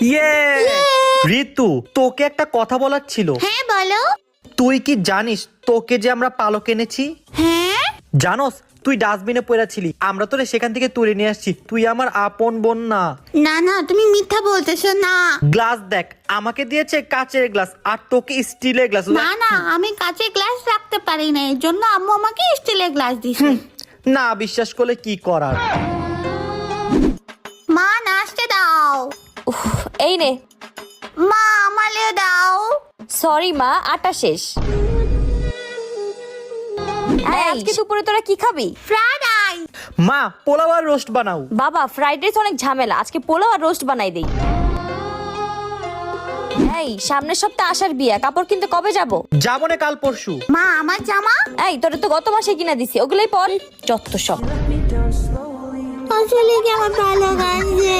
ইয়ে ঋতু, তোকে একটা কথা বলার ছিল। হ্যাঁ বলো। তুই কি জানিস তোকে যে আমরা পালক এনেছি? হ্যাঁ জানোস তুই ডাস্টবিনে পড়েছিলি, আমরা তোরে সেখান থেকে তুলে নিয়ে আসছি। তুই আমার আপন বোন না। না না, তুমি মিথ্যা বলতেছো না। গ্লাস দেখ, আমাকে দিয়েছে কাচের গ্লাস আর তোকে স্টিলের গ্লাস। না না, আমি কাঁচের গ্লাস রাখতে পারি না, এর জন্য আম্মু আমাকে স্টিলের গ্লাস দিছে। না বিশ্বাস করলে কি করার। মা নাচতে দাও। উফ, এই নে। মা আমালেও দাও। সরি মা, আটা শেষ। এই, আজকে দুপুরে তোরা কি খাবি? Fried rice. মা পোলাও আর রোস্ট বানাও। বাবা, ফ্রাইড রাইস অনেক ঝামেলা, আজকে পোলাও আর রোস্ট বানাই দেই। এই, সামনের সপ্তাহে আসার বিয়া, কাপড় কিনতে কবে যাব? যাবো না কাল পরশু। মা আমার জামা। এই, তোরে তো গত মাসে কিনা দিছি, ওগুলোই পর। যত সব। আসলে কি আমার ভালো লাগছে।